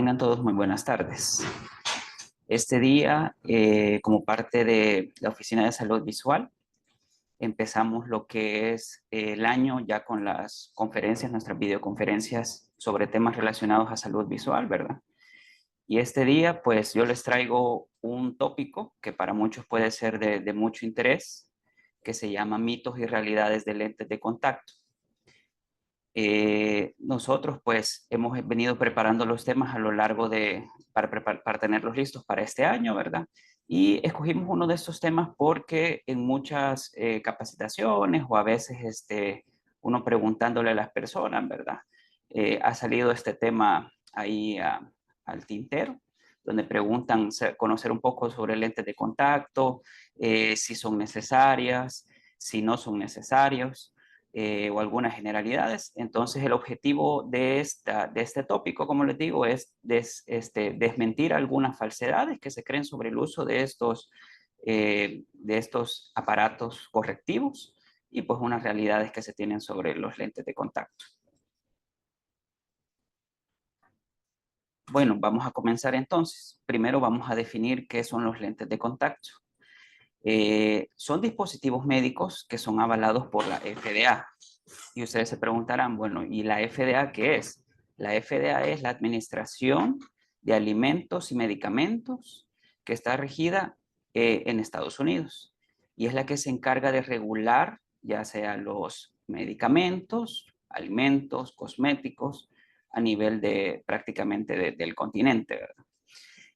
Tengan todos muy buenas tardes. Este día, como parte de la Oficina de Salud Visual, empezamos lo que es el año ya con las conferencias, nuestras videoconferencias sobre temas relacionados a salud visual, ¿verdad? Y este día, pues yo les traigo un tópico que para muchos puede ser de mucho interés, que se llama mitos y realidades de lentes de contacto. Nosotros pues hemos venido preparando los temas a lo largo para tenerlos listos para este año, ¿verdad? Y escogimos uno de estos temas porque en muchas capacitaciones o a veces uno preguntándole a las personas, ¿verdad? Ha salido este tema ahí al tintero, donde preguntan conocer un poco sobre lentes de contacto, si son necesarias, si no son necesarios o algunas generalidades. Entonces, el objetivo de este tópico, como les digo, es desmentir algunas falsedades que se creen sobre el uso de estos aparatos correctivos y pues unas realidades que se tienen sobre los lentes de contacto. Bueno, vamos a comenzar entonces. Primero vamos a definir qué son los lentes de contacto. Son dispositivos médicos que son avalados por la FDA. Y ustedes se preguntarán, bueno, ¿y la FDA qué es? La FDA es la Administración de Alimentos y Medicamentos que está regida en Estados Unidos. Y es la que se encarga de regular ya sea los medicamentos, alimentos, cosméticos, a nivel de prácticamente del continente, ¿verdad?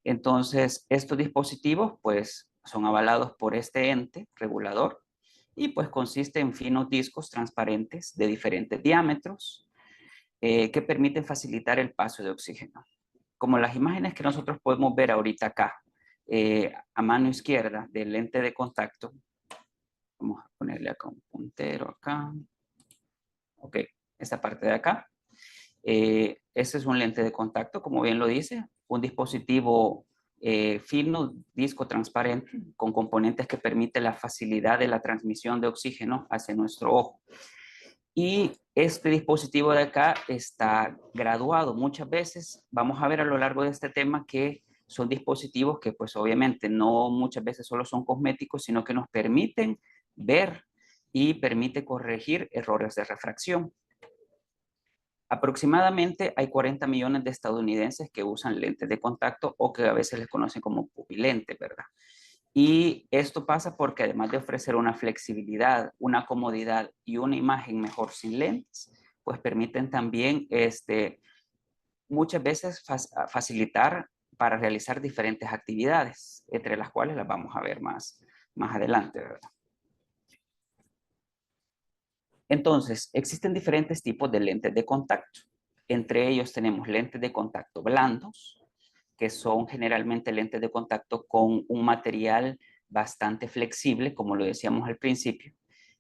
Entonces, estos dispositivos pues son avalados por este ente regulador y pues consiste en finos discos transparentes de diferentes diámetros que permiten facilitar el paso de oxígeno. Como las imágenes que nosotros podemos ver ahorita acá, a mano izquierda del lente de contacto, vamos a ponerle acá un puntero acá, ok, esta parte de acá. Este es un lente de contacto, como bien lo dice, un dispositivo fino, disco transparente, con componentes que permiten la facilidad de la transmisión de oxígeno hacia nuestro ojo. Y este dispositivo de acá está graduado. Muchas veces vamos a ver a lo largo de este tema que son dispositivos que pues obviamente no muchas veces solo son cosméticos, sino que nos permiten ver y permite corregir errores de refracción. Aproximadamente hay 40 millones de estadounidenses que usan lentes de contacto o que a veces les conocen como pupilentes, ¿verdad? Y esto pasa porque además de ofrecer una flexibilidad, una comodidad y una imagen mejor sin lentes, pues permiten también muchas veces facilitar para realizar diferentes actividades, entre las cuales las vamos a ver más adelante, ¿verdad? Entonces, existen diferentes tipos de lentes de contacto. Entre ellos tenemos lentes de contacto blandos, que son generalmente lentes de contacto con un material bastante flexible, como lo decíamos al principio,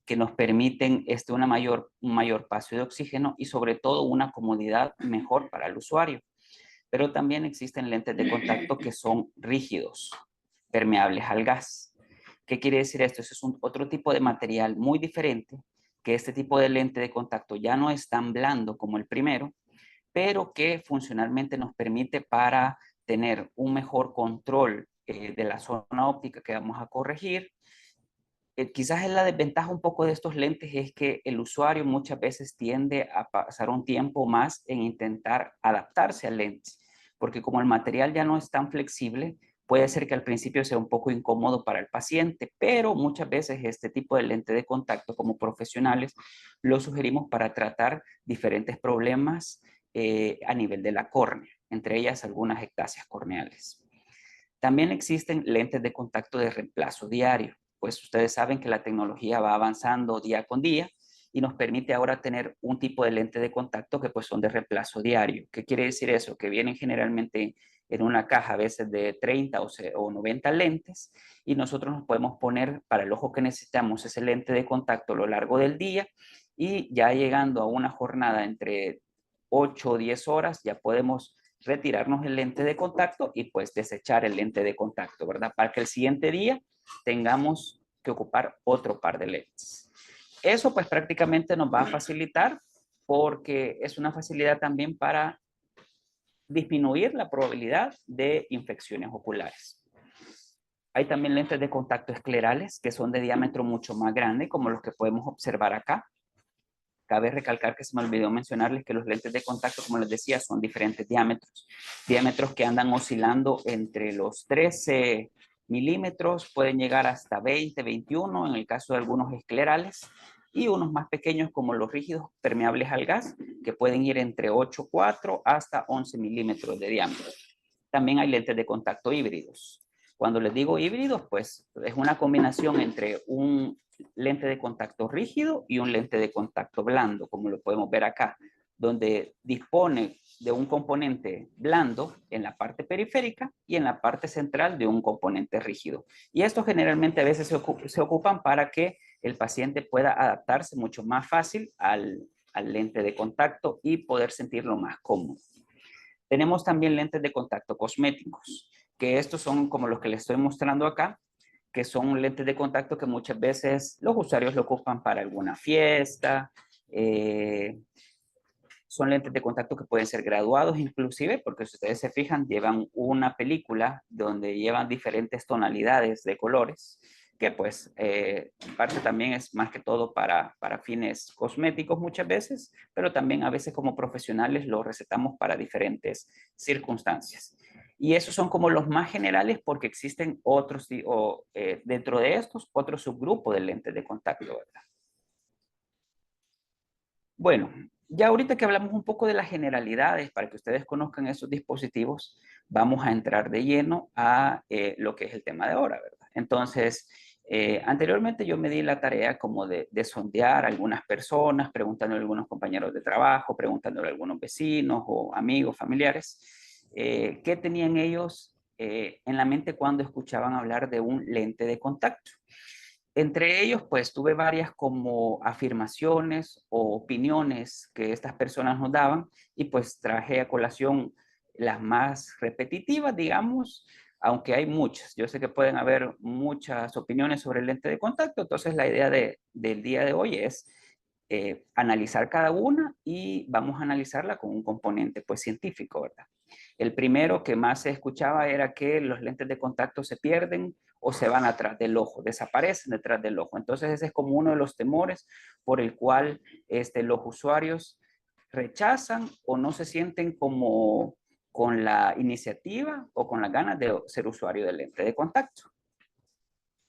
que nos permiten un mayor paso de oxígeno y sobre todo una comodidad mejor para el usuario. Pero también existen lentes de contacto que son rígidos, permeables al gas. ¿Qué quiere decir esto? Eso es otro tipo de material muy diferente, que este tipo de lente de contacto ya no es tan blando como el primero, pero que funcionalmente nos permite para tener un mejor control de la zona óptica que vamos a corregir. Quizás la desventaja un poco de estos lentes es que el usuario muchas veces tiende a pasar un tiempo más en intentar adaptarse al lente, porque como el material ya no es tan flexible, puede ser que al principio sea un poco incómodo para el paciente, pero muchas veces este tipo de lente de contacto como profesionales lo sugerimos para tratar diferentes problemas a nivel de la córnea, entre ellas algunas ectasias corneales. También existen lentes de contacto de reemplazo diario, pues ustedes saben que la tecnología va avanzando día con día y nos permite ahora tener un tipo de lente de contacto que pues son de reemplazo diario. ¿Qué quiere decir eso? Que vienen generalmente en una caja a veces de 30 o 90 lentes y nosotros nos podemos poner para el ojo que necesitamos ese lente de contacto a lo largo del día y ya llegando a una jornada entre 8 o 10 horas ya podemos retirarnos el lente de contacto y pues desechar el lente de contacto, ¿verdad? Para que el siguiente día tengamos que ocupar otro par de lentes. Eso pues prácticamente nos va a facilitar porque es una facilidad también para disminuir la probabilidad de infecciones oculares. Hay también lentes de contacto esclerales que son de diámetro mucho más grande, como los que podemos observar acá. Cabe recalcar que se me olvidó mencionarles que los lentes de contacto, como les decía, son diferentes diámetros. Diámetros que andan oscilando entre los 13 milímetros, pueden llegar hasta 20, 21 en el caso de algunos esclerales, y unos más pequeños como los rígidos permeables al gas, que pueden ir entre 8,4 hasta 11 milímetros de diámetro. También hay lentes de contacto híbridos. Cuando les digo híbridos, pues es una combinación entre un lente de contacto rígido y un lente de contacto blando, como lo podemos ver acá, donde dispone de un componente blando en la parte periférica y en la parte central de un componente rígido. Y estos generalmente a veces se ocupan para que el paciente pueda adaptarse mucho más fácil al lente de contacto y poder sentirlo más cómodo. Tenemos también lentes de contacto cosméticos, que estos son como los que les estoy mostrando acá, que son lentes de contacto que muchas veces los usuarios lo ocupan para alguna fiesta. Son lentes de contacto que pueden ser graduados inclusive, porque si ustedes se fijan, llevan una película donde llevan diferentes tonalidades de colores, que pues en parte también es más que todo para fines cosméticos muchas veces, pero también a veces como profesionales lo recetamos para diferentes circunstancias. Y esos son como los más generales porque existen otros, dentro de estos, otro subgrupo de lentes de contacto, ¿verdad? Bueno, ya ahorita que hablamos un poco de las generalidades para que ustedes conozcan esos dispositivos, vamos a entrar de lleno a lo que es el tema de ahora, ¿verdad? Entonces, anteriormente yo me di la tarea como de sondear a algunas personas, preguntándole a algunos compañeros de trabajo, preguntándole a algunos vecinos o amigos, familiares, qué tenían ellos en la mente cuando escuchaban hablar de un lente de contacto. Entre ellos, pues tuve varias como afirmaciones o opiniones que estas personas nos daban y pues traje a colación las más repetitivas, digamos, aunque hay muchas. Yo sé que pueden haber muchas opiniones sobre el lente de contacto, entonces la idea del día de hoy es analizar cada una y vamos a analizarla con un componente pues científico, ¿verdad? El primero que más se escuchaba era que los lentes de contacto se pierden o se van atrás del ojo, desaparecen detrás del ojo. Entonces ese es como uno de los temores por el cual los usuarios rechazan o no se sienten como con la iniciativa o con las ganas de ser usuario del lente de contacto.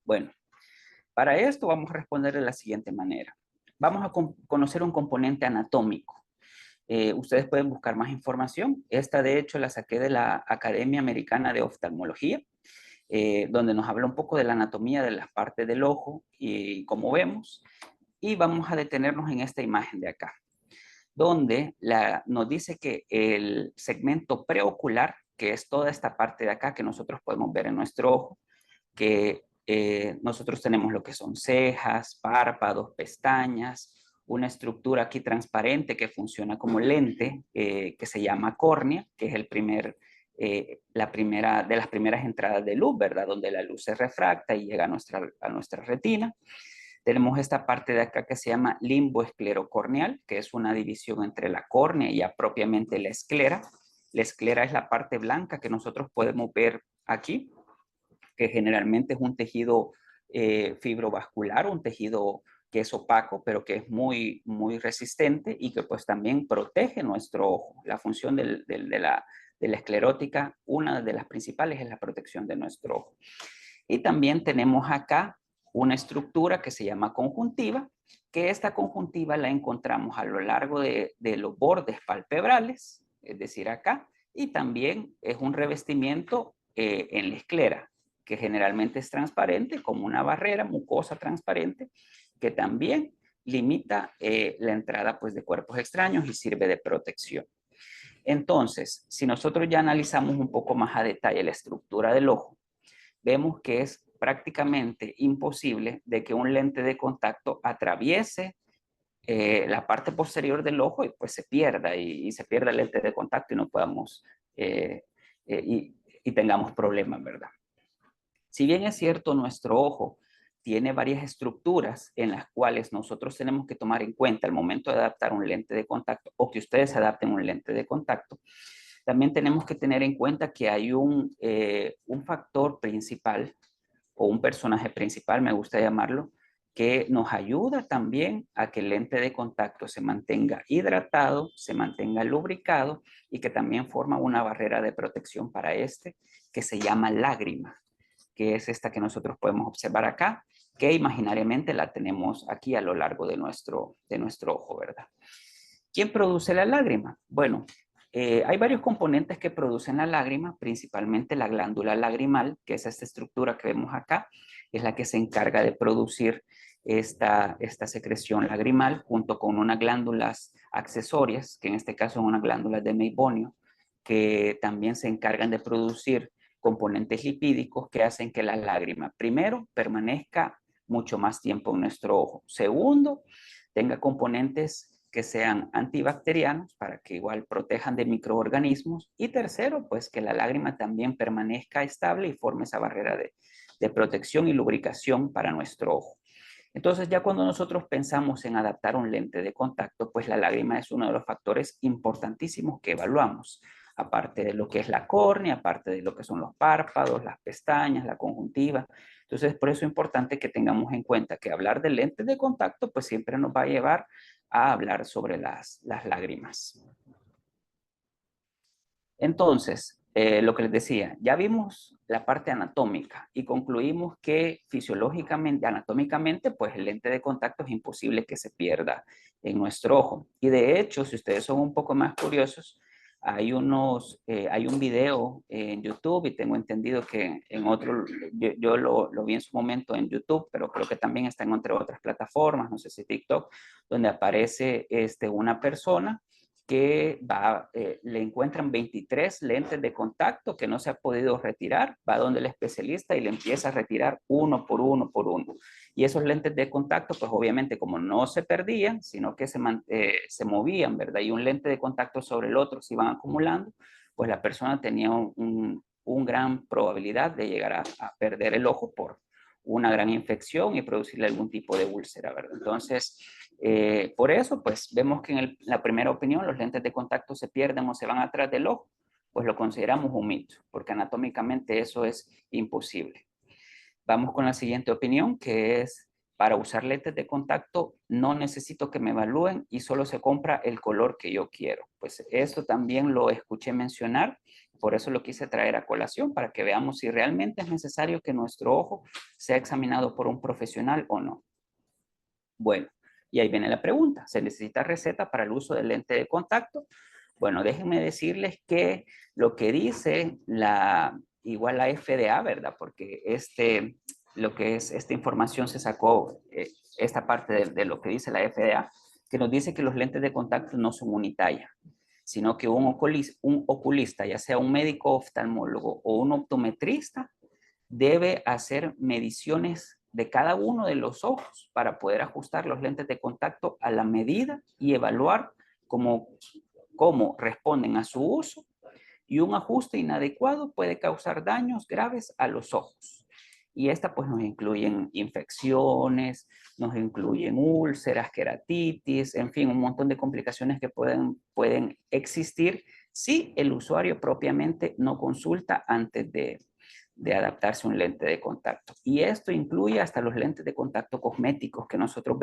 Bueno, para esto vamos a responder de la siguiente manera. Vamos a conocer un componente anatómico. Ustedes pueden buscar más información. Esta de hecho la saqué de la Academia Americana de Oftalmología, donde nos habla un poco de la anatomía de las partes del ojo y como vemos. Y vamos a detenernos en esta imagen de acá, donde nos dice que el segmento preocular, que es toda esta parte de acá que nosotros podemos ver en nuestro ojo, que nosotros tenemos lo que son cejas, párpados, pestañas, una estructura aquí transparente que funciona como lente, que se llama córnea, que es la primera de las primeras entradas de luz, ¿verdad? Donde la luz se refracta y llega a nuestra retina. Tenemos esta parte de acá que se llama limbo esclerocorneal, que es una división entre la córnea y ya propiamente la esclera. La esclera es la parte blanca que nosotros podemos ver aquí, que generalmente es un tejido fibrovascular, un tejido que es opaco, pero que es muy, muy resistente y que pues también protege nuestro ojo. La función de la esclerótica, una de las principales es la protección de nuestro ojo. Y también tenemos acá una estructura que se llama conjuntiva, que esta conjuntiva la encontramos a lo largo de los bordes palpebrales, es decir, acá, y también es un revestimiento en la esclera, que generalmente es transparente, como una barrera mucosa transparente, que también limita la entrada pues, de cuerpos extraños y sirve de protección. Entonces, si nosotros ya analizamos un poco más a detalle la estructura del ojo, vemos que es prácticamente imposible de que un lente de contacto atraviese la parte posterior del ojo y pues se pierda y se pierda el lente de contacto y no podamos y tengamos problemas, ¿verdad? Si bien es cierto, nuestro ojo tiene varias estructuras en las cuales nosotros tenemos que tomar en cuenta al momento de adaptar un lente de contacto o que ustedes adapten un lente de contacto, También tenemos que tener en cuenta que hay un factor principal o un personaje principal, me gusta llamarlo, que nos ayuda también a que el lente de contacto se mantenga hidratado, se mantenga lubricado y que también forma una barrera de protección para este, que se llama lágrima, que es esta que nosotros podemos observar acá, que imaginariamente la tenemos aquí a lo largo de nuestro ojo, ¿verdad? ¿Quién produce la lágrima? Bueno, hay varios componentes que producen la lágrima, principalmente la glándula lagrimal, que es esta estructura que vemos acá, es la que se encarga de producir esta secreción lagrimal junto con unas glándulas accesorias, que en este caso son unas glándulas de Meibonio, que también se encargan de producir componentes lipídicos que hacen que la lágrima, primero, permanezca mucho más tiempo en nuestro ojo. Segundo, tenga componentes que sean antibacterianos para que igual protejan de microorganismos. Y tercero, pues que la lágrima también permanezca estable y forme esa barrera de protección y lubricación para nuestro ojo. Entonces, ya cuando nosotros pensamos en adaptar un lente de contacto, pues la lágrima es uno de los factores importantísimos que evaluamos, aparte de lo que es la córnea, aparte de lo que son los párpados, las pestañas, la conjuntiva. Entonces, por eso es importante que tengamos en cuenta que hablar de lentes de contacto, pues siempre nos va a llevar a hablar sobre las lágrimas. Entonces, lo que les decía, ya vimos la parte anatómica y concluimos que fisiológicamente, anatómicamente, pues el lente de contacto es imposible que se pierda en nuestro ojo. Y de hecho, si ustedes son un poco más curiosos, hay un video en YouTube y tengo entendido que en otro, yo lo vi en su momento en YouTube, pero creo que también está en entre otras plataformas, no sé si TikTok, donde aparece una persona que le encuentran 23 lentes de contacto que no se ha podido retirar, va donde el especialista y le empieza a retirar uno por uno por uno. Y esos lentes de contacto, pues obviamente como no se perdían, sino que se movían, ¿verdad? Y un lente de contacto sobre el otro se iban acumulando, pues la persona tenía un gran probabilidad de llegar a perder el ojo por una gran infección y producirle algún tipo de úlcera, ¿verdad? Entonces, por eso, pues vemos que en la primera opinión los lentes de contacto se pierden o se van atrás del ojo, pues lo consideramos un mito, porque anatómicamente eso es imposible. Vamos con la siguiente opinión, que es, para usar lentes de contacto no necesito que me evalúen y solo se compra el color que yo quiero. Pues eso también lo escuché mencionar, por eso lo quise traer a colación, para que veamos si realmente es necesario que nuestro ojo sea examinado por un profesional o no. Bueno, y ahí viene la pregunta, ¿se necesita receta para el uso del lente de contacto? Bueno, déjenme decirles que lo que dice igual la FDA, ¿verdad? Porque lo que es esta información se sacó, esta parte de lo que dice la FDA, que nos dice que los lentes de contacto no son unitalla, sino que un oculista, ya sea un médico oftalmólogo o un optometrista, debe hacer mediciones de cada uno de los ojos para poder ajustar los lentes de contacto a la medida y evaluar cómo responden a su uso, y un ajuste inadecuado puede causar daños graves a los ojos. Y esta pues nos incluyen infecciones, nos incluyen úlceras, queratitis, en fin, un montón de complicaciones que pueden existir si el usuario propiamente no consulta antes de adaptarse a un lente de contacto. Y esto incluye hasta los lentes de contacto cosméticos que nosotros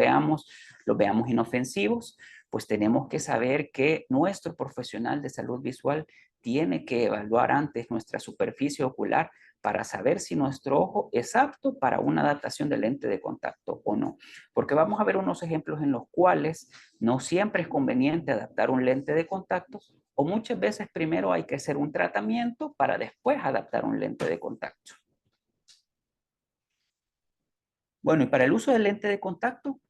los veamos inofensivos, pues tenemos que saber que nuestro profesional de salud visual tiene que evaluar antes nuestra superficie ocular para saber si nuestro ojo es apto para una adaptación de lente de contacto o no. Porque vamos a ver unos ejemplos en los cuales no siempre es conveniente adaptar un lente de contacto, o muchas veces primero hay que hacer un tratamiento para después adaptar un lente de contacto. Bueno, y para el uso del lente de contacto,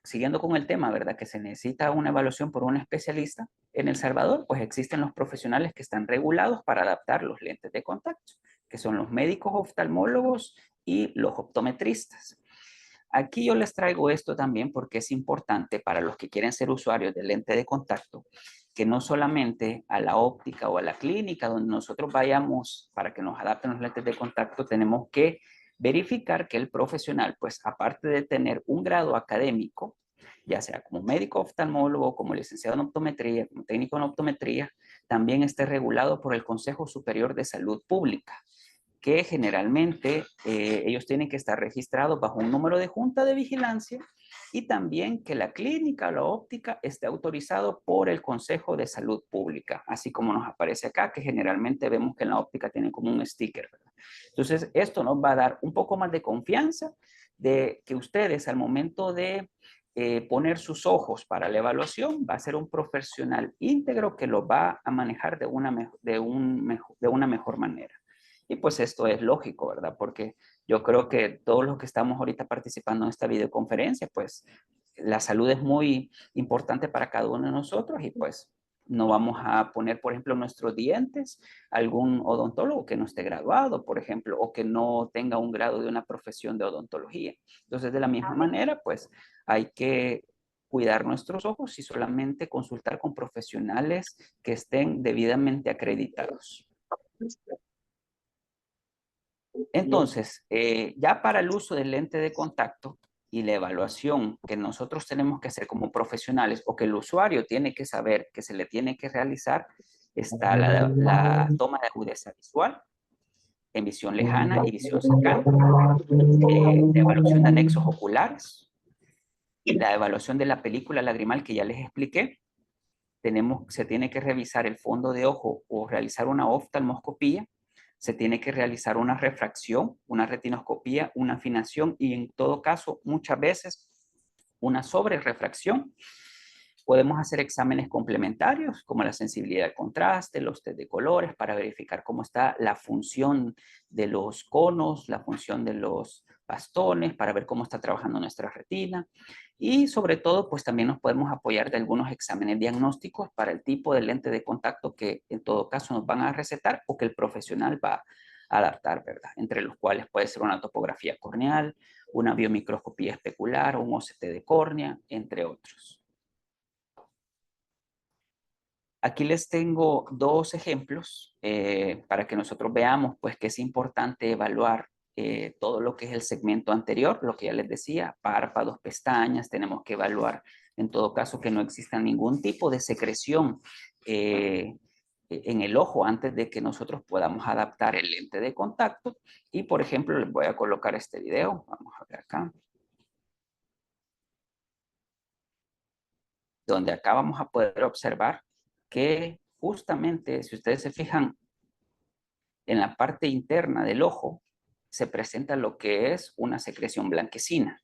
siguiendo con el tema, ¿verdad? Que se necesita una evaluación por un especialista. En El Salvador, pues existen los profesionales que están regulados para adaptar los lentes de contacto, que son los médicos oftalmólogos y los optometristas. Aquí yo les traigo esto también porque es importante para los que quieren ser usuarios de lente de contacto, que no solamente a la óptica o a la clínica donde nosotros vayamos para que nos adapten los lentes de contacto, tenemos que verificar que el profesional, pues aparte de tener un grado académico, ya sea como médico oftalmólogo, como licenciado en optometría, como técnico en optometría, también esté regulado por el Consejo Superior de Salud Pública, que generalmente ellos tienen que estar registrados bajo un número de junta de vigilancia, y también que la clínica o la óptica esté autorizado por el Consejo de Salud Pública, así como nos aparece acá, que generalmente vemos que en la óptica tienen como un sticker, ¿verdad? Entonces, esto nos va a dar un poco más de confianza de que ustedes al momento de poner sus ojos para la evaluación, va a ser un profesional íntegro que lo va a manejar de una mejor manera. Y pues esto es lógico, ¿verdad? Porque yo creo que todos los que estamos ahorita participando en esta videoconferencia, pues la salud es muy importante para cada uno de nosotros, y pues no vamos a poner, por ejemplo, nuestros dientes a algún odontólogo que no esté graduado, por ejemplo, o que no tenga un grado de una profesión de odontología. Entonces, de la misma manera, pues hay que cuidar nuestros ojos y solamente consultar con profesionales que estén debidamente acreditados. Entonces, ya para el uso del lente de contacto y la evaluación que nosotros tenemos que hacer como profesionales, o que el usuario tiene que saber que se le tiene que realizar, está la toma de agudeza visual en visión lejana y visión cercana, la evaluación de anexos oculares, la evaluación de la película lagrimal que ya les expliqué. Se tiene que revisar el fondo de ojo o realizar una oftalmoscopía, se tiene que realizar una refracción, una retinoscopía, una afinación, y en todo caso, muchas veces, una sobrerefracción. Podemos hacer exámenes complementarios como la sensibilidad de contraste, los test de colores, para verificar cómo está la función de los conos, la función de los bastones, para ver cómo está trabajando nuestra retina. Y sobre todo, pues también nos podemos apoyar de algunos exámenes diagnósticos para el tipo de lente de contacto que en todo caso nos van a recetar o que el profesional va a adaptar, ¿verdad? Entre los cuales puede ser una topografía corneal, una biomicroscopía especular, un OCT de córnea, entre otros. Aquí les tengo dos ejemplos para que nosotros veamos pues que es importante evaluar todo lo que es el segmento anterior, lo que ya les decía, párpados, pestañas. Tenemos que evaluar en todo caso que no exista ningún tipo de secreción en el ojo antes de que nosotros podamos adaptar el lente de contacto. Y por ejemplo, les voy a colocar este video. Vamos a ver acá. Donde acá vamos a poder observar que justamente, si ustedes se fijan, en la parte interna del ojo se presenta lo que es una secreción blanquecina.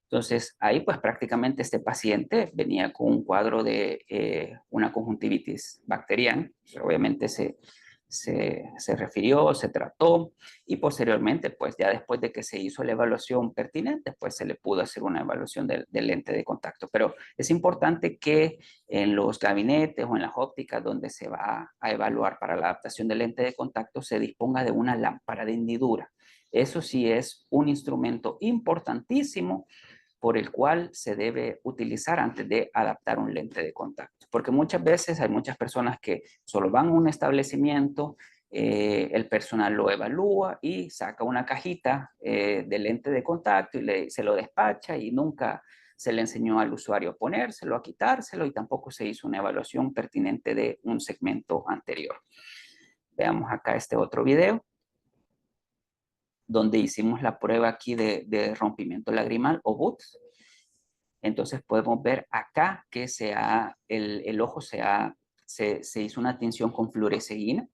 Entonces, ahí pues prácticamente este paciente venía con un cuadro de una conjuntivitis bacteriana. Obviamente se refirió, se trató, y posteriormente, pues ya después de que se hizo la evaluación pertinente, pues se le pudo hacer una evaluación del lente de contacto. Pero es importante que en los gabinetes o en las ópticas donde se va a evaluar para la adaptación del lente de contacto se disponga de una lámpara de hendidura. Eso sí es un instrumento importantísimo por el cual se debe utilizar antes de adaptar un lente de contacto. Porque muchas veces hay muchas personas que solo van a un establecimiento, el personal lo evalúa y saca una cajita de lente de contacto y se lo despacha, y nunca se le enseñó al usuario a ponérselo, a quitárselo, y tampoco se hizo una evaluación pertinente de un segmento anterior. Veamos acá este otro video donde hicimos la prueba aquí de rompimiento lagrimal o BUTS. Entonces podemos ver acá que el ojo se hizo una tinción con fluoresceína,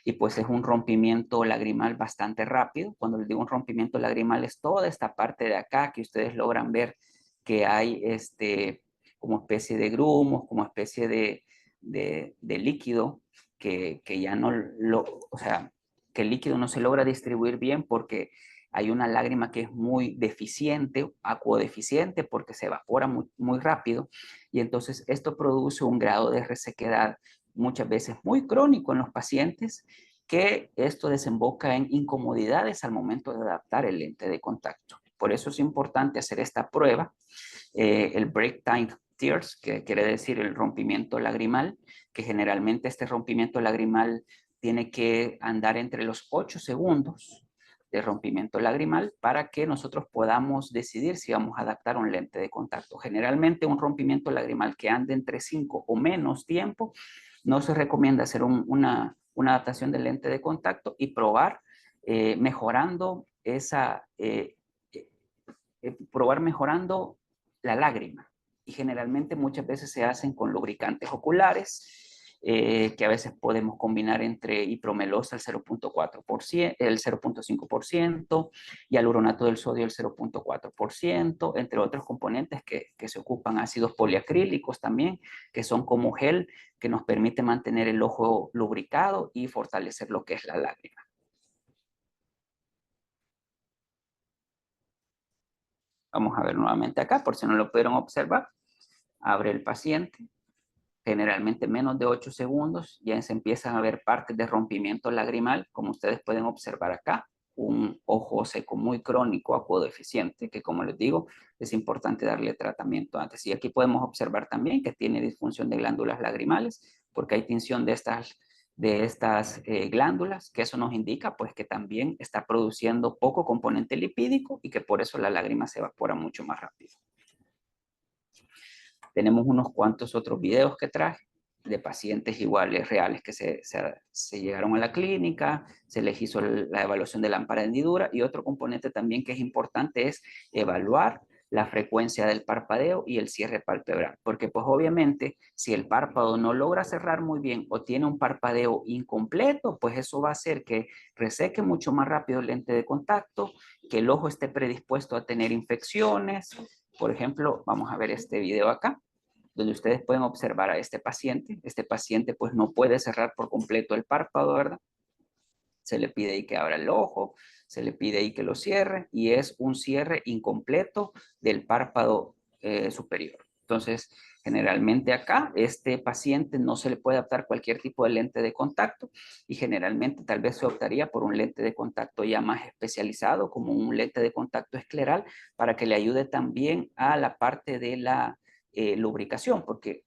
y pues es un rompimiento lagrimal bastante rápido. Cuando les digo un rompimiento lagrimal, es toda esta parte de acá que ustedes logran ver que hay como especie de grumos, como especie de líquido que ya no o sea, que el líquido no se logra distribuir bien porque hay una lágrima que es muy deficiente, acuodeficiente, porque se evapora muy, muy rápido, y entonces esto produce un grado de resequedad muchas veces muy crónico en los pacientes, que esto desemboca en incomodidades al momento de adaptar el lente de contacto. Por eso es importante hacer esta prueba, el break time tears, que quiere decir el rompimiento lagrimal, que generalmente este rompimiento lagrimal tiene que andar entre los 8 segundos de rompimiento lagrimal para que nosotros podamos decidir si vamos a adaptar un lente de contacto. Generalmente un rompimiento lagrimal que ande entre 5 o menos tiempo no se recomienda hacer una adaptación del lente de contacto y probar mejorando probar mejorando la lágrima. Y generalmente muchas veces se hacen con lubricantes oculares, que a veces podemos combinar entre ipromelosa el 0.4%, el 0.5% y aluronato del sodio el 0.4%, entre otros componentes que se ocupan, ácidos poliacrílicos también, que son como gel que nos permite mantener el ojo lubricado y fortalecer lo que es la lágrima. Vamos a ver nuevamente acá, por si no lo pudieron observar. Abre el paciente, generalmente menos de 8 segundos, ya se empiezan a ver partes de rompimiento lagrimal, como ustedes pueden observar acá, un ojo seco muy crónico, acuodeficiente, que como les digo, es importante darle tratamiento antes. Y aquí podemos observar también que tiene disfunción de glándulas lagrimales, porque hay tinción de estas glándulas, que eso nos indica pues que también está produciendo poco componente lipídico y que por eso la lágrima se evapora mucho más rápido. Tenemos unos cuantos otros videos que traje de pacientes iguales reales que se llegaron a la clínica, se les hizo la evaluación de lámpara de hendidura, y otro componente también que es importante es evaluar la frecuencia del parpadeo y el cierre palpebral, porque pues obviamente si el párpado no logra cerrar muy bien o tiene un parpadeo incompleto, pues eso va a hacer que reseque mucho más rápido el lente de contacto, que el ojo esté predispuesto a tener infecciones. Por ejemplo, vamos a ver este video acá, donde ustedes pueden observar a este paciente. Este paciente pues no puede cerrar por completo el párpado, ¿verdad? Se le pide ahí que abra el ojo, se le pide ahí que lo cierre, y es un cierre incompleto del párpado superior. Entonces, generalmente acá, este paciente no se le puede adaptar cualquier tipo de lente de contacto, y generalmente tal vez se optaría por un lente de contacto ya más especializado, como un lente de contacto escleral, para que le ayude también a la parte de la lubricación, porque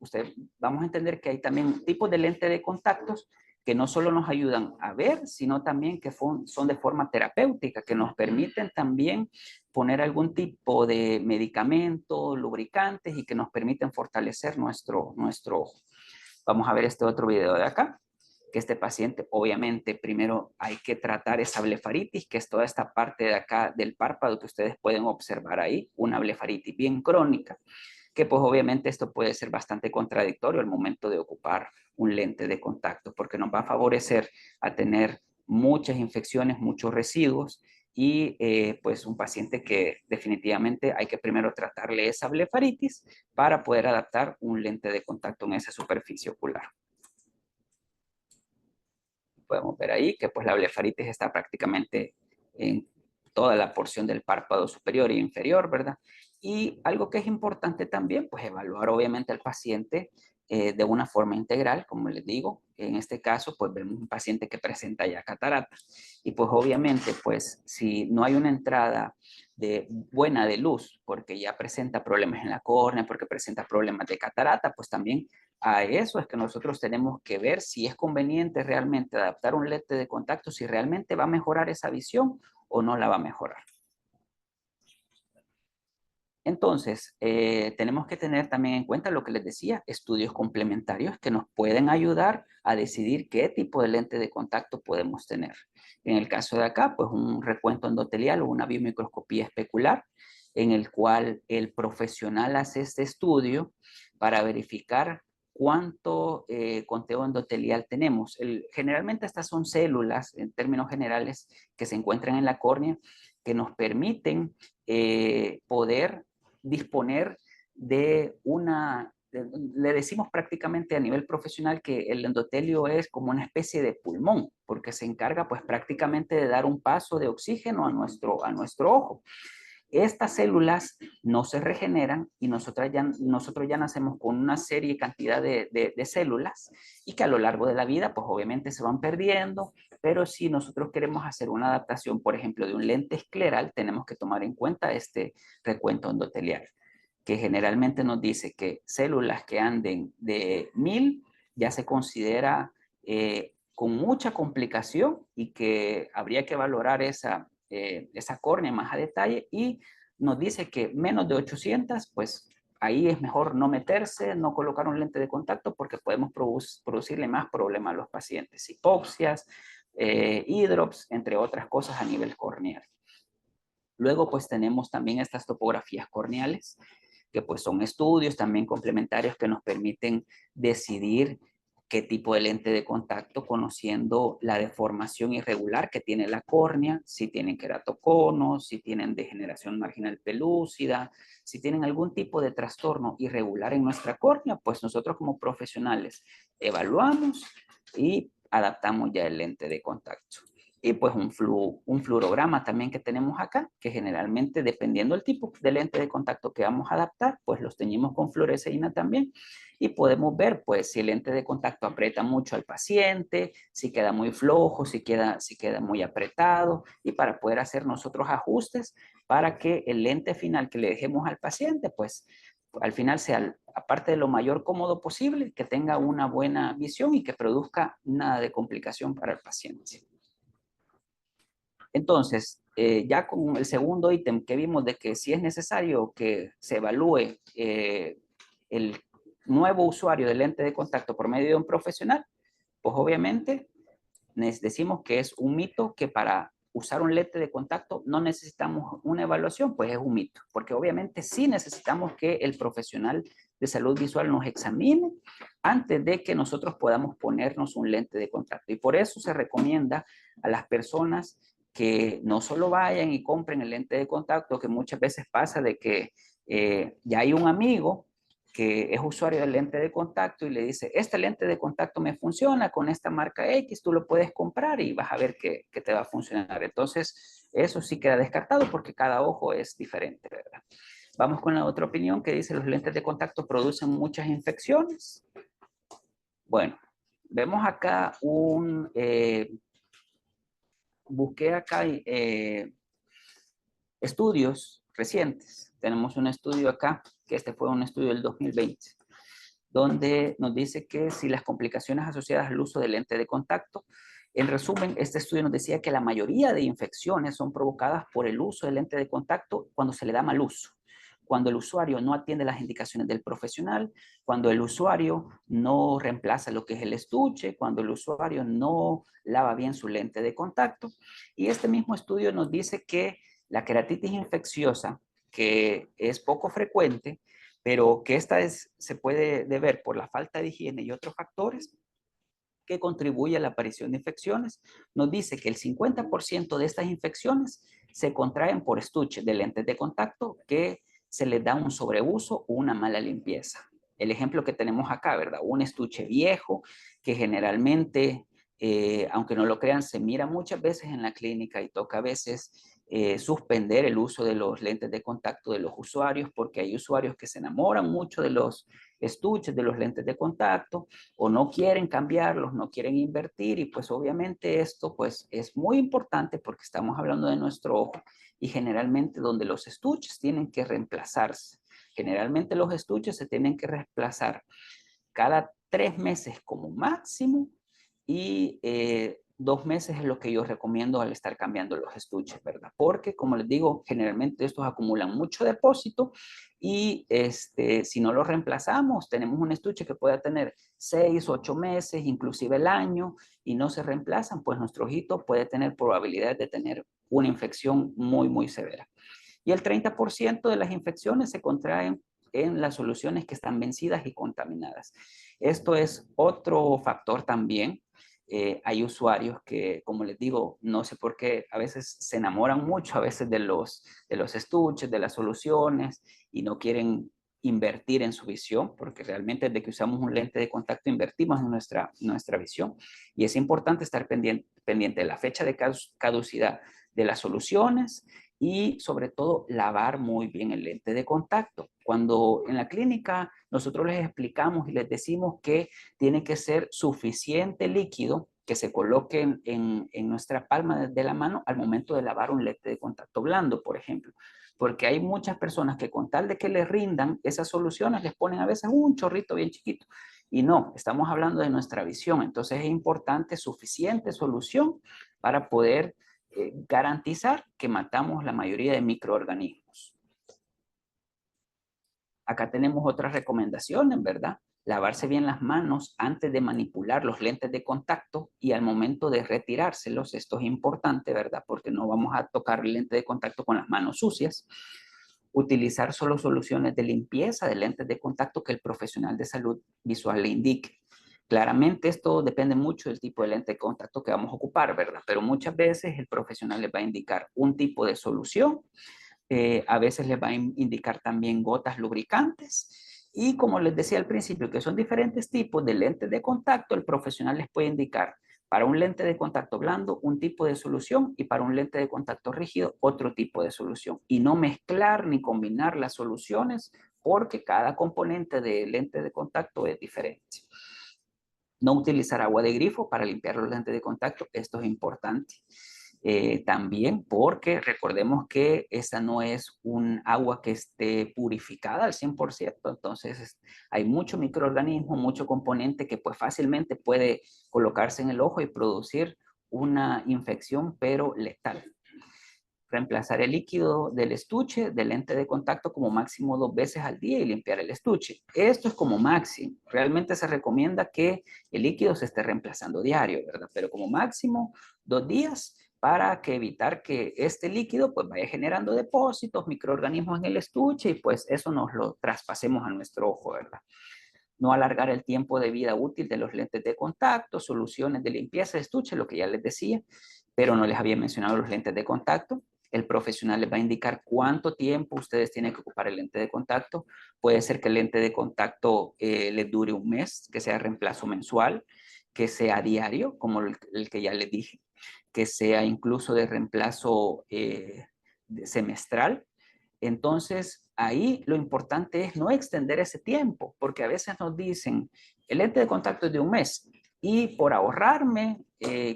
vamos a entender que hay también tipos de lente de contactos que no solo nos ayudan a ver, sino también que son de forma terapéutica, que nos permiten también poner algún tipo de medicamento, lubricantes, y que nos permiten fortalecer nuestro ojo. Vamos a ver este otro video de acá, que este paciente, obviamente, primero hay que tratar esa blefaritis, que es toda esta parte de acá del párpado que ustedes pueden observar ahí, una blefaritis bien crónica, que pues obviamente esto puede ser bastante contradictorio al momento de ocupar un lente de contacto, porque nos va a favorecer a tener muchas infecciones, muchos residuos, y pues un paciente que definitivamente hay que primero tratarle esa blefaritis para poder adaptar un lente de contacto en esa superficie ocular. Podemos ver ahí que pues la blefaritis está prácticamente en toda la porción del párpado superior e inferior, ¿verdad? Y algo que es importante también, pues evaluar obviamente al paciente de una forma integral, como les digo. En este caso, pues vemos un paciente que presenta ya catarata. Y pues obviamente, pues si no hay una entrada buena de luz, porque ya presenta problemas en la córnea, porque presenta problemas de catarata, pues también a eso es que nosotros tenemos que ver si es conveniente realmente adaptar un lente de contacto, si realmente va a mejorar esa visión o no la va a mejorar. Entonces, tenemos que tener también en cuenta lo que les decía, estudios complementarios que nos pueden ayudar a decidir qué tipo de lente de contacto podemos tener. En el caso de acá, pues un recuento endotelial o una biomicroscopía especular, en el cual el profesional hace este estudio para verificar cuánto conteo endotelial tenemos. Generalmente estas son células, en términos generales, que se encuentran en la córnea, que nos permiten poder disponer de le decimos prácticamente a nivel profesional que el endotelio es como una especie de pulmón, porque se encarga pues prácticamente de dar un paso de oxígeno a nuestro ojo. Estas células no se regeneran y nosotros ya nacemos con una serie y cantidad de células, y que a lo largo de la vida pues obviamente se van perdiendo, pero si nosotros queremos hacer una adaptación, por ejemplo, de un lente escleral, tenemos que tomar en cuenta este recuento endotelial, que generalmente nos dice que células que anden de 1000 ya se considera con mucha complicación, y que habría que valorar esa córnea más a detalle, y nos dice que menos de 800, pues ahí es mejor no meterse, no colocar un lente de contacto porque podemos producirle más problemas a los pacientes, hipoxias, hidrops, entre otras cosas a nivel corneal. Luego pues tenemos también estas topografías corneales, que pues son estudios también complementarios que nos permiten decidir qué tipo de lente de contacto, conociendo la deformación irregular que tiene la córnea, si tienen queratoconos, si tienen degeneración marginal pelúcida, si tienen algún tipo de trastorno irregular en nuestra córnea, pues nosotros como profesionales evaluamos y adaptamos ya el lente de contacto. Y pues un fluorograma también que tenemos acá, que generalmente dependiendo del tipo de lente de contacto que vamos a adaptar, pues los teñimos con fluoresceína también y podemos ver pues si el lente de contacto aprieta mucho al paciente, si queda muy flojo, si queda muy apretado y para poder hacer nosotros ajustes para que el lente final que le dejemos al paciente pues al final sea, aparte de lo mayor cómodo posible, que tenga una buena visión y que produzca nada de complicación para el paciente. Entonces, ya con el segundo ítem que vimos de que si es necesario que se evalúe el nuevo usuario del lente de contacto por medio de un profesional, pues obviamente decimos que es un mito que para usar un lente de contacto no necesitamos una evaluación, pues es un mito, porque obviamente sí necesitamos que el profesional de salud visual nos examine antes de que nosotros podamos ponernos un lente de contacto. Y por eso se recomienda a las personas que no solo vayan y compren el lente de contacto, que muchas veces pasa de que ya hay un amigo que es usuario del lente de contacto y le dice, este lente de contacto me funciona con esta marca X, tú lo puedes comprar y vas a ver que te va a funcionar. Entonces, eso sí queda descartado porque cada ojo es diferente, ¿verdad? Vamos con la otra opinión que dice, los lentes de contacto producen muchas infecciones. Bueno, vemos acá busqué acá estudios recientes. Tenemos un estudio acá, que este fue un estudio del 2020, donde nos dice que si las complicaciones asociadas al uso del lente de contacto, en resumen, este estudio nos decía que la mayoría de infecciones son provocadas por el uso del lente de contacto cuando se le da mal uso, cuando el usuario no atiende las indicaciones del profesional, cuando el usuario no reemplaza lo que es el estuche, cuando el usuario no lava bien su lente de contacto. Y este mismo estudio nos dice que la queratitis infecciosa, que es poco frecuente, pero que se puede deber por la falta de higiene y otros factores que contribuye a la aparición de infecciones, nos dice que el 50% de estas infecciones se contraen por estuches de lentes de contacto que se les da un sobreuso o una mala limpieza. El ejemplo que tenemos acá, ¿verdad? Un estuche viejo que generalmente, aunque no lo crean, se mira muchas veces en la clínica y toca a veces suspender el uso de los lentes de contacto de los usuarios porque hay usuarios que se enamoran mucho de los estuches, de los lentes de contacto o no quieren cambiarlos, no quieren invertir y pues obviamente esto pues es muy importante porque estamos hablando de nuestro ojo y generalmente donde los estuches tienen que reemplazarse. Generalmente los estuches se tienen que reemplazar cada 3 meses como máximo y 2 meses es lo que yo recomiendo al estar cambiando los estuches, ¿verdad? Porque, como les digo, generalmente estos acumulan mucho depósito y si no los reemplazamos, tenemos un estuche que pueda tener 6, 8 meses, inclusive el año, y no se reemplazan, pues nuestro ojito puede tener probabilidades de tener una infección muy, muy severa. Y el 30% de las infecciones se contraen en las soluciones que están vencidas y contaminadas. Esto es otro factor también. Hay usuarios que, como les digo, no sé por qué, a veces se enamoran mucho, a veces de los estuches, de las soluciones y no quieren invertir en su visión, porque realmente desde que usamos un lente de contacto invertimos en nuestra visión. Y es importante estar pendiente de la fecha de caducidad de las soluciones y sobre todo lavar muy bien el lente de contacto. Cuando en la clínica nosotros les explicamos y les decimos que tiene que ser suficiente líquido que se coloque en nuestra palma de la mano al momento de lavar un lente de contacto blando, por ejemplo. Porque hay muchas personas que con tal de que les rindan esas soluciones les ponen a veces un chorrito bien chiquito. Y no, estamos hablando de nuestra visión. Entonces es importante suficiente solución para poder garantizar que matamos la mayoría de microorganismos. Acá tenemos otras recomendaciones, ¿verdad? Lavarse bien las manos antes de manipular los lentes de contacto y al momento de retirárselos. Esto es importante, ¿verdad? Porque no vamos a tocar el lente de contacto con las manos sucias. Utilizar solo soluciones de limpieza de lentes de contacto que el profesional de salud visual le indique. Claramente esto depende mucho del tipo de lente de contacto que vamos a ocupar, ¿verdad? Pero muchas veces el profesional les va a indicar un tipo de solución, a veces les va a indicar también gotas lubricantes y como les decía al principio que son diferentes tipos de lentes de contacto, el profesional les puede indicar para un lente de contacto blando un tipo de solución y para un lente de contacto rígido otro tipo de solución y no mezclar ni combinar las soluciones porque cada componente de lente de contacto es diferente. No utilizar agua de grifo para limpiar los lentes de contacto, esto es importante. También porque recordemos que esa no es un agua que esté purificada al 100%, entonces hay mucho microorganismo, mucho componente que pues fácilmente puede colocarse en el ojo y producir una infección pero letal. Reemplazar el líquido del estuche del lente de contacto como máximo 2 veces al día y limpiar el estuche. Esto es como máximo. Realmente se recomienda que el líquido se esté reemplazando diario, ¿verdad? Pero como máximo 2 días para que evitar que este líquido pues vaya generando depósitos, microorganismos en el estuche y pues eso nos lo traspasemos a nuestro ojo, ¿verdad? No alargar el tiempo de vida útil de los lentes de contacto, soluciones de limpieza de estuche, lo que ya les decía, pero no les había mencionado los lentes de contacto. El profesional les va a indicar cuánto tiempo ustedes tienen que ocupar el lente de contacto. Puede ser que el lente de contacto les dure un mes, que sea reemplazo mensual, que sea diario, como el que ya les dije, que sea incluso de reemplazo semestral. Entonces, ahí lo importante es no extender ese tiempo, porque a veces nos dicen, el lente de contacto es de un mes y por ahorrarme,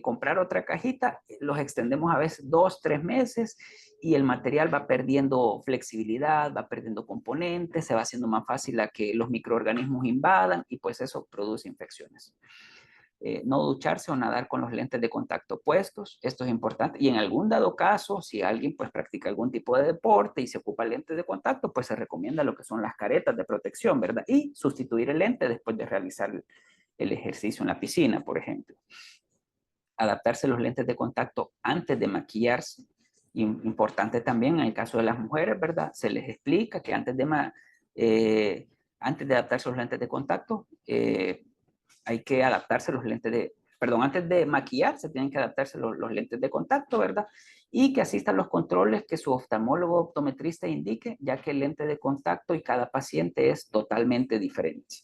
comprar otra cajita, los extendemos a veces 2, 3 meses y el material va perdiendo flexibilidad, va perdiendo componentes, se va haciendo más fácil a que los microorganismos invadan y pues eso produce infecciones. No ducharse o nadar con los lentes de contacto puestos, esto es importante. Y en algún dado caso, si alguien pues practica algún tipo de deporte y se ocupa lentes de contacto, pues se recomienda lo que son las caretas de protección, ¿verdad? Y sustituir el lente después de realizar el ejercicio en la piscina, por ejemplo. Adaptarse los lentes de contacto antes de maquillarse. Importante también en el caso de las mujeres, ¿verdad? Se les explica que antes de adaptarse los lentes de contacto, hay que adaptarse los lentes de, perdón, antes de maquillarse tienen que adaptarse los lentes de contacto, ¿verdad? Y que asistan los controles que su oftalmólogo optometrista indique, ya que el lente de contacto y cada paciente es totalmente diferente.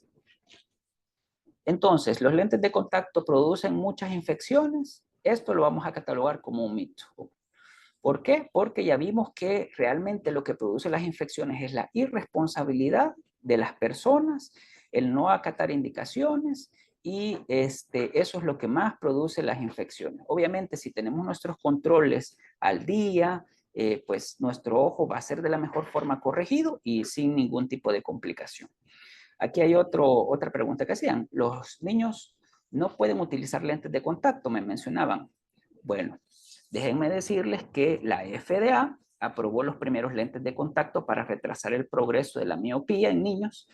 Entonces, los lentes de contacto producen muchas infecciones. Esto lo vamos a catalogar como un mito. ¿Por qué? Porque ya vimos que realmente lo que produce las infecciones es la irresponsabilidad de las personas, el no acatar indicaciones y eso es lo que más produce las infecciones. Obviamente, si tenemos nuestros controles al día, pues nuestro ojo va a ser de la mejor forma corregido y sin ningún tipo de complicación. Aquí hay otra pregunta que hacían. Los niños no pueden utilizar lentes de contacto, me mencionaban. Bueno, déjenme decirles que la FDA aprobó los primeros lentes de contacto para retrasar el progreso de la miopía en niños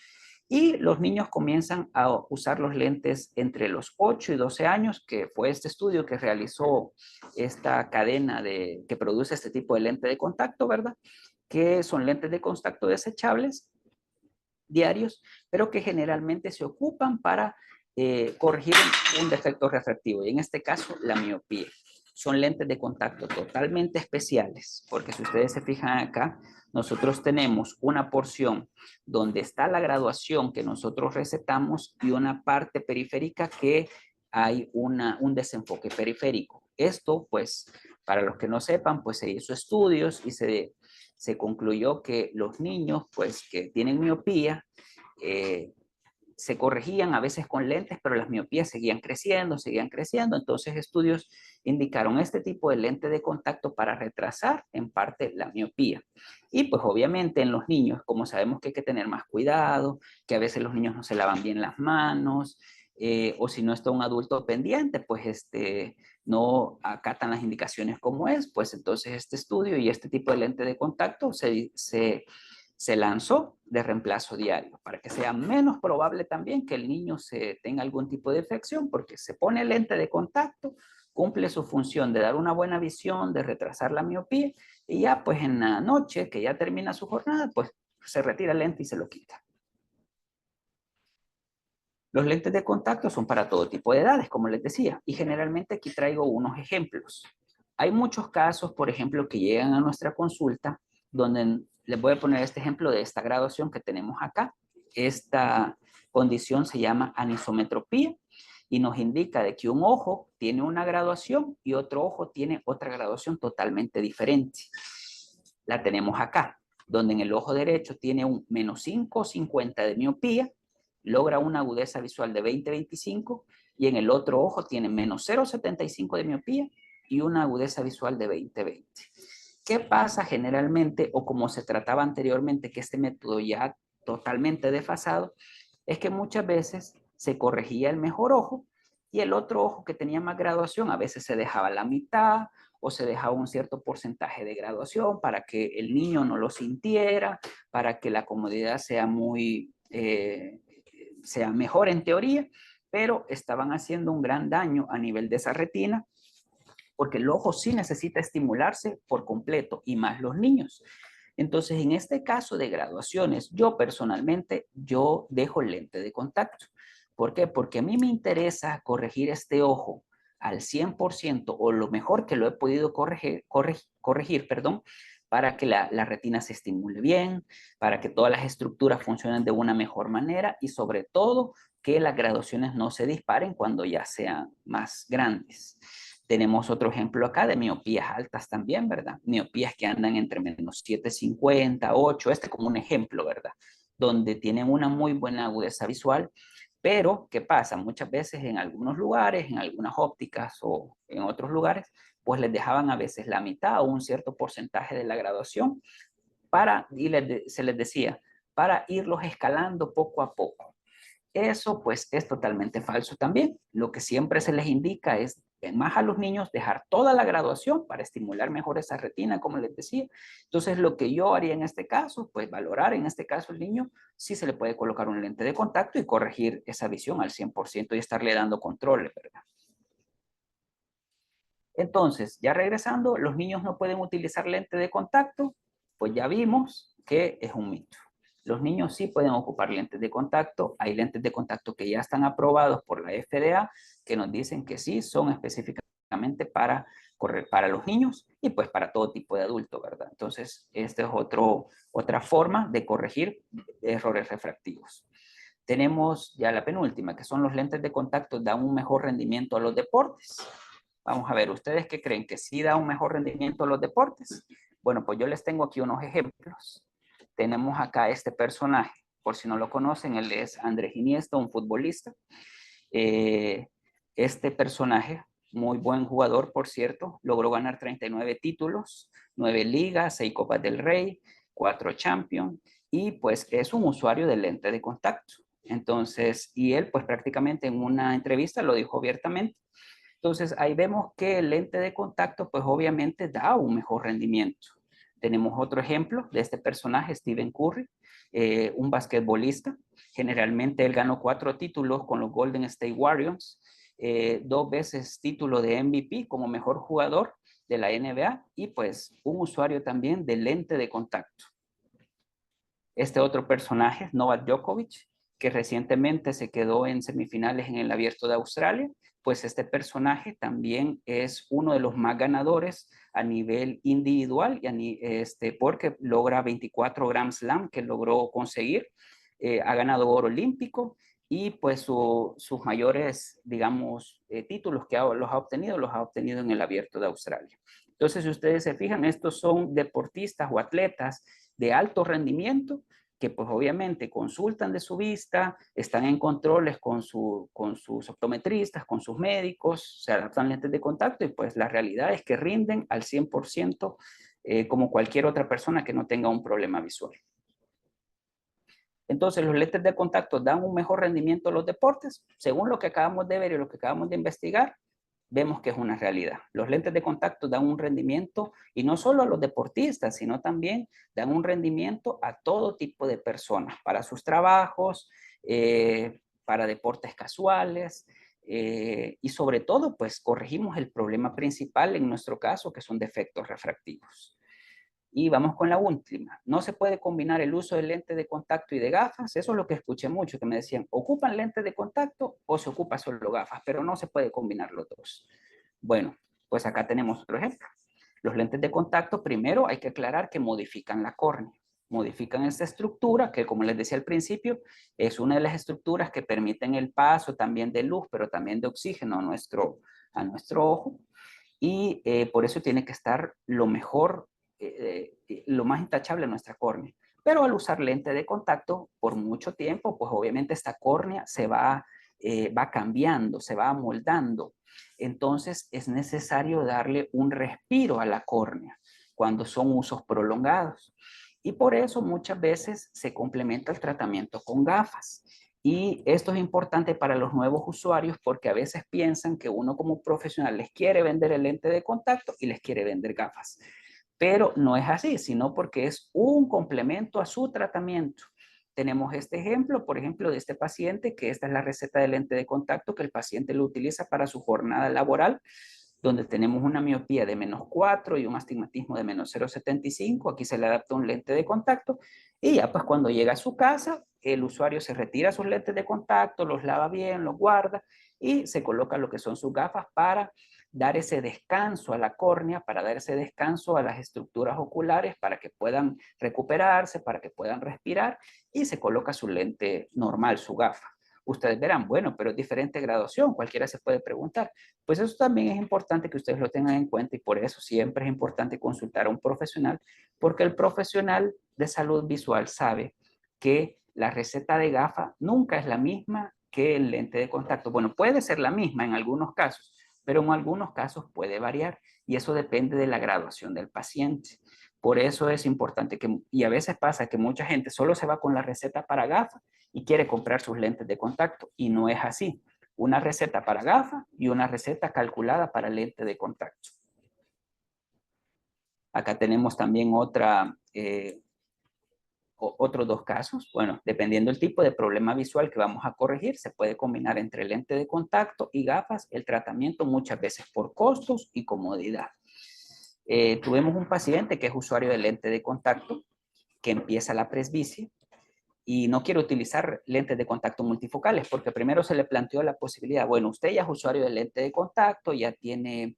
y los niños comienzan a usar los lentes entre los 8 y 12 años, que fue este estudio que realizó esta cadena que produce este tipo de lente de contacto, ¿verdad? Que son lentes de contacto desechables diarios, pero que generalmente se ocupan para corregir un defecto refractivo, y en este caso la miopía. Son lentes de contacto totalmente especiales, porque si ustedes se fijan acá, nosotros tenemos una porción donde está la graduación que nosotros recetamos y una parte periférica que hay un desenfoque periférico. Esto, pues, para los que no sepan, pues se hizo estudios y se concluyó que los niños, pues, que tienen miopía, se corregían a veces con lentes, pero las miopías seguían creciendo. Entonces, estudios indicaron este tipo de lente de contacto para retrasar en parte la miopía. Y pues obviamente en los niños, como sabemos que hay que tener más cuidado, que a veces los niños no se lavan bien las manos, o si no está un adulto pendiente, pues no acatan las indicaciones como es, pues entonces este estudio y este tipo de lente de contacto se se lanzó de reemplazo diario para que sea menos probable también que el niño se tenga algún tipo de infección, porque se pone lente de contacto, cumple su función de dar una buena visión, de retrasar la miopía, y ya pues en la noche que ya termina su jornada, pues se retira el lente y se lo quita. Los lentes de contacto son para todo tipo de edades, como les decía, y generalmente aquí traigo unos ejemplos. Hay muchos casos, por ejemplo, que llegan a nuestra consulta, donde les voy a poner este ejemplo de esta graduación que tenemos acá. Esta condición se llama anisometropía y nos indica de que un ojo tiene una graduación y otro ojo tiene otra graduación totalmente diferente. La tenemos acá, donde en el ojo derecho tiene un menos 5,50 de miopía, logra una agudeza visual de 20-25, y en el otro ojo tiene menos 0,75 de miopía y una agudeza visual de 20-20. ¿Qué pasa generalmente, o como se trataba anteriormente, que este método ya totalmente desfasado, es que muchas veces se corregía el mejor ojo y el otro ojo que tenía más graduación a veces se dejaba la mitad o se dejaba un cierto porcentaje de graduación para que el niño no lo sintiera, para que la comodidad sea sea mejor en teoría, pero estaban haciendo un gran daño a nivel de esa retina, porque el ojo sí necesita estimularse por completo, y más los niños. Entonces, en este caso de graduaciones, yo personalmente, yo dejo el lente de contacto. ¿Por qué? Porque a mí me interesa corregir este ojo al 100% o lo mejor que lo he podido corregir, perdón, para que la retina se estimule bien, para que todas las estructuras funcionen de una mejor manera y sobre todo que las graduaciones no se disparen cuando ya sean más grandes. Tenemos otro ejemplo acá de miopías altas también, ¿verdad? Miopías que andan entre menos 7,50, 8, este como un ejemplo, ¿verdad? Donde tienen una muy buena agudeza visual, pero ¿qué pasa? Muchas veces en algunos lugares, en algunas ópticas o en otros lugares, pues les dejaban a veces la mitad o un cierto porcentaje de la graduación se les decía, para irlos escalando poco a poco. Eso pues es totalmente falso también. Lo que siempre se les indica es, más a los niños, dejar toda la graduación para estimular mejor esa retina, como les decía. Entonces lo que yo haría en este caso, pues valorar en este caso el niño si se le puede colocar un lente de contacto y corregir esa visión al 100% y estarle dando controles, ¿verdad? Entonces, ya regresando, los niños no pueden utilizar lente de contacto, pues ya vimos que es un mito. Los niños sí pueden ocupar lentes de contacto. Hay lentes de contacto que ya están aprobados por la FDA, que nos dicen que sí son específicamente para los niños y pues para todo tipo de adulto, ¿verdad? Entonces, esta es otra forma de corregir errores refractivos. Tenemos ya la penúltima, que son los lentes de contacto, dan un mejor rendimiento a los deportes. Vamos a ver, ¿ustedes qué creen? ¿Que sí da un mejor rendimiento a los deportes? Bueno, pues yo les tengo aquí unos ejemplos. Tenemos acá este personaje, por si no lo conocen, él es Andrés Iniesta, un futbolista. Eh, este personaje, muy buen jugador, por cierto, logró ganar 39 títulos, 9 ligas, 6 Copas del Rey, 4 Champions, y pues es un usuario de lente de contacto. Entonces, y él pues prácticamente en una entrevista lo dijo abiertamente. Entonces, ahí vemos que el lente de contacto, pues obviamente da un mejor rendimiento. Tenemos otro ejemplo de este personaje, Stephen Curry, un basquetbolista. Generalmente él ganó 4 títulos con los Golden State Warriors, 2 veces título de MVP como mejor jugador de la NBA y pues un usuario también de lente de contacto. Este otro personaje, Novak Djokovic, que recientemente se quedó en semifinales en el Abierto de Australia, pues este personaje también es uno de los más ganadores a nivel individual, porque logra 24 Grand Slam que logró conseguir, ha ganado oro olímpico y pues sus mayores, digamos, títulos que los ha obtenido en el Abierto de Australia. Entonces, si ustedes se fijan, estos son deportistas o atletas de alto rendimiento que pues obviamente consultan de su vista, están en controles con sus optometristas, con sus médicos, se adaptan lentes de contacto y pues la realidad es que rinden al 100% como cualquier otra persona que no tenga un problema visual. Entonces, los lentes de contacto dan un mejor rendimiento a los deportes, según lo que acabamos de ver y lo que acabamos de investigar. vemos que es una realidad. Los lentes de contacto dan un rendimiento, y no solo a los deportistas, sino también dan un rendimiento a todo tipo de personas, para sus trabajos, para deportes casuales, y sobre todo, pues corregimos el problema principal en nuestro caso, que son defectos refractivos. Y vamos con la última. No se puede combinar el uso de lente de contacto y de gafas. Eso es lo que escuché mucho, que me decían, ¿ocupan lentes de contacto o se ocupa solo gafas? Pero no se puede combinar los dos. Bueno, pues acá tenemos otro ejemplo. Los lentes de contacto, primero hay que aclarar que modifican la córnea. Modifican esta estructura que, como les decía al principio, es una de las estructuras que permiten el paso también de luz, pero también de oxígeno a nuestro ojo. Y por eso tiene que estar lo mejor, lo más intachable en nuestra córnea. Pero al usar lente de contacto por mucho tiempo, pues obviamente esta córnea va cambiando, se va amoldando. Entonces es necesario darle un respiro a la córnea cuando son usos prolongados. Y por eso muchas veces se complementa el tratamiento con gafas. Y esto es importante para los nuevos usuarios porque a veces piensan que uno como profesional les quiere vender el lente de contacto y les quiere vender gafas. Pero no es así, sino porque es un complemento a su tratamiento. Tenemos este ejemplo, por ejemplo, de este paciente, que esta es la receta de lente de contacto que el paciente lo utiliza para su jornada laboral, donde tenemos una miopía de -4 y un astigmatismo de -0,75. Aquí se le adapta un lente de contacto y ya pues cuando llega a su casa, el usuario se retira sus lentes de contacto, los lava bien, los guarda y se coloca lo que son sus gafas para dar ese descanso a la córnea, para dar ese descanso a las estructuras oculares, para que puedan recuperarse, para que puedan respirar, y se coloca su lente normal, su gafa. Ustedes verán, bueno, pero es diferente graduación, cualquiera se puede preguntar. Pues eso también es importante que ustedes lo tengan en cuenta, y por eso siempre es importante consultar a un profesional, porque el profesional de salud visual sabe que la receta de gafa nunca es la misma que el lente de contacto. Bueno, puede ser la misma en algunos casos, pero en algunos casos puede variar y eso depende de la graduación del paciente. Por eso es importante que, y a veces pasa que mucha gente solo se va con la receta para gafas y quiere comprar sus lentes de contacto y no es así. Una receta para gafas y una receta calculada para lente de contacto. Acá tenemos también otros dos casos. Bueno, dependiendo del tipo de problema visual que vamos a corregir, se puede combinar entre lente de contacto y gafas el tratamiento muchas veces por costos y comodidad. Tuvimos un paciente que es usuario de lente de contacto, que empieza la presbicia y no quiere utilizar lentes de contacto multifocales porque primero se le planteó la posibilidad, bueno, usted ya es usuario de lente de contacto, ya tiene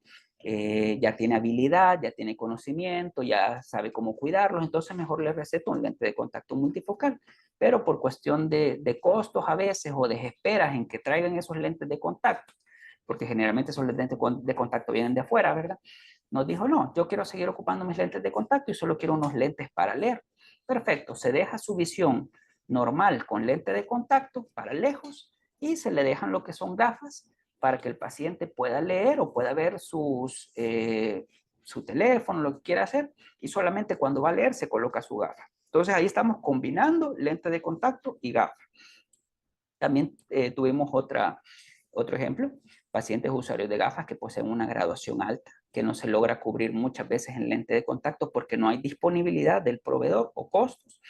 habilidad, ya tiene conocimiento, ya sabe cómo cuidarlos, entonces mejor le receto un lente de contacto multifocal. Pero por cuestión de costos a veces o de esperas en que traigan esos lentes de contacto, porque generalmente esos lentes de contacto vienen de afuera, ¿verdad? Nos dijo, no, yo quiero seguir ocupando mis lentes de contacto y solo quiero unos lentes para leer. Perfecto, se deja su visión normal con lente de contacto para lejos y se le dejan lo que son gafas para que el paciente pueda leer o pueda ver su teléfono, lo que quiera hacer, y solamente cuando va a leer se coloca su gafa. Entonces ahí estamos combinando lente de contacto y gafa. También tuvimos otro ejemplo, pacientes usuarios de gafas que poseen una graduación alta, que no se logra cubrir muchas veces en lente de contacto porque no hay disponibilidad del proveedor o costos.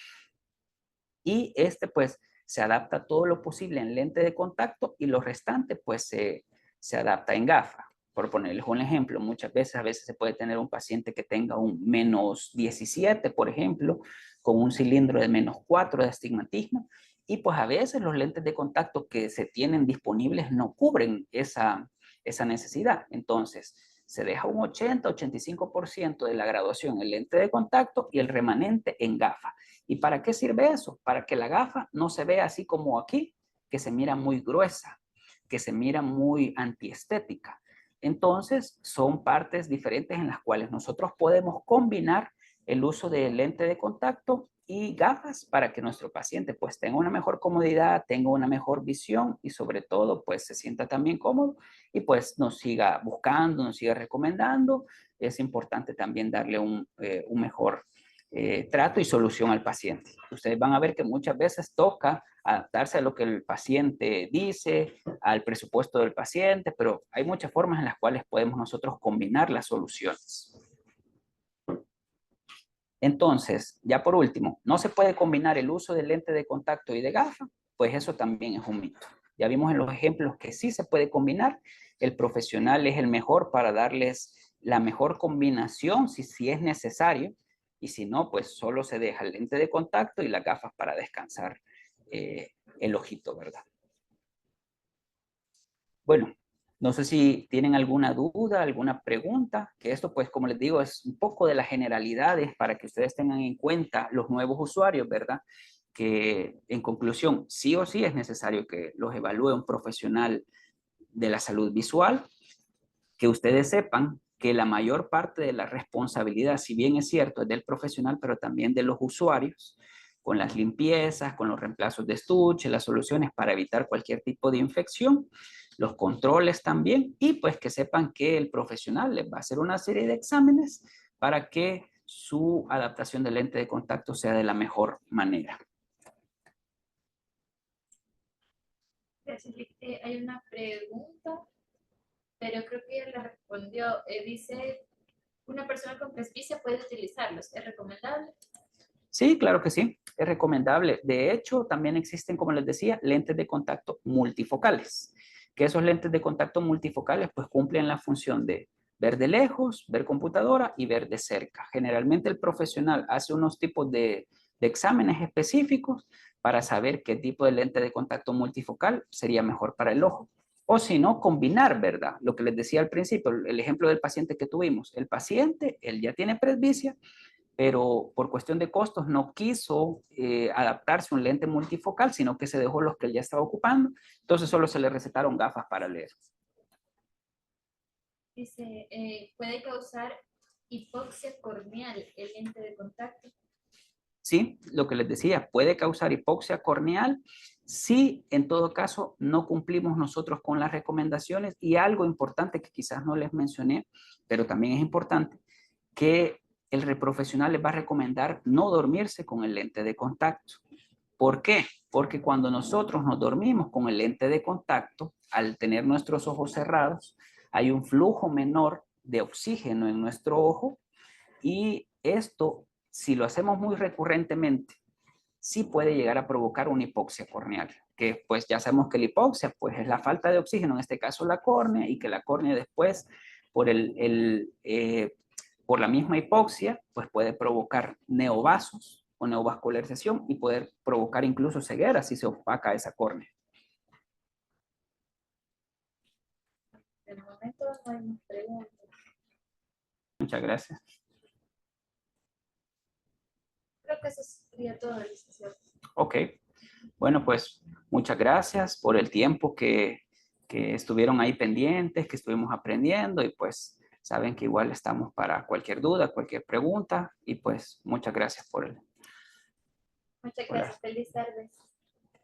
Y pues se adapta todo lo posible en lente de contacto y lo restante pues se adapta en gafa. Por ponerles un ejemplo, a veces se puede tener un paciente que tenga un -17, por ejemplo, con un cilindro de -4 de astigmatismo, y pues a veces los lentes de contacto que se tienen disponibles no cubren esa necesidad. Entonces, se deja un 80-85% de la graduación en lente de contacto y el remanente en gafa. ¿Y para qué sirve eso? Para que la gafa no se vea así como aquí, que se mira muy gruesa, que se mira muy antiestética. Entonces, son partes diferentes en las cuales nosotros podemos combinar el uso de lente de contacto y gafas para que nuestro paciente pues tenga una mejor comodidad, tenga una mejor visión y sobre todo pues se sienta también cómodo y pues nos siga buscando, nos siga recomendando. Es importante también darle un mejor trato y solución al paciente. Ustedes van a ver que muchas veces toca adaptarse a lo que el paciente dice, al presupuesto del paciente, pero hay muchas formas en las cuales podemos nosotros combinar las soluciones. Entonces, ya por último, ¿no se puede combinar el uso de lente de contacto y de gafas? Pues eso también es un mito. Ya vimos en los ejemplos que sí se puede combinar. El profesional es el mejor para darles la mejor combinación si es necesario. Y si no, pues solo se deja el lente de contacto y las gafas para descansar el ojito, ¿verdad? Bueno, no sé si tienen alguna duda, alguna pregunta, que esto pues como les digo es un poco de las generalidades para que ustedes tengan en cuenta los nuevos usuarios, ¿verdad? Que en conclusión, sí o sí es necesario que los evalúe un profesional de la salud visual, que ustedes sepan que la mayor parte de la responsabilidad, si bien es cierto, es del profesional, pero también de los usuarios, con las limpiezas, con los reemplazos de estuche, las soluciones para evitar cualquier tipo de infección, los controles también, y pues que sepan que el profesional les va a hacer una serie de exámenes para que su adaptación del lente de contacto sea de la mejor manera. Gracias, hay una pregunta, pero creo que ya la respondió. Dice, ¿una persona con presbicia puede utilizarlos? ¿Es recomendable? Sí, claro que sí, es recomendable. De hecho, también existen, como les decía, lentes de contacto multifocales, que esos lentes de contacto multifocales pues cumplen la función de ver de lejos, ver computadora y ver de cerca. Generalmente el profesional hace unos tipos de exámenes específicos para saber qué tipo de lente de contacto multifocal sería mejor para el ojo. O si no, combinar, ¿verdad? Lo que les decía al principio, el ejemplo del paciente que tuvimos. El paciente, él ya tiene presbicia, pero por cuestión de costos no quiso adaptarse a un lente multifocal, sino que se dejó los que él ya estaba ocupando. Entonces solo se le recetaron gafas para leer. Dice, ¿puede causar hipoxia corneal el lente de contacto? Sí, lo que les decía, puede causar hipoxia corneal si en todo caso no cumplimos nosotros con las recomendaciones. Y algo importante que quizás no les mencioné, pero también es importante, que el profesional les va a recomendar no dormirse con el lente de contacto. ¿Por qué? Porque cuando nosotros nos dormimos con el lente de contacto, al tener nuestros ojos cerrados, hay un flujo menor de oxígeno en nuestro ojo y esto, si lo hacemos muy recurrentemente, sí puede llegar a provocar una hipoxia corneal, que pues ya sabemos que la hipoxia pues es la falta de oxígeno, en este caso la córnea, y que la córnea después por, por la misma hipoxia pues puede provocar neovasos o neovascularización y poder provocar incluso ceguera si se opaca esa córnea. De momento no hay más preguntas. Muchas gracias. Creo que eso sería todo, licenciado. Ok. Bueno, pues muchas gracias por el tiempo que estuvieron ahí pendientes, que estuvimos aprendiendo y pues saben que igual estamos para cualquier duda, cualquier pregunta y pues muchas gracias por el... Muchas gracias. Feliz tarde.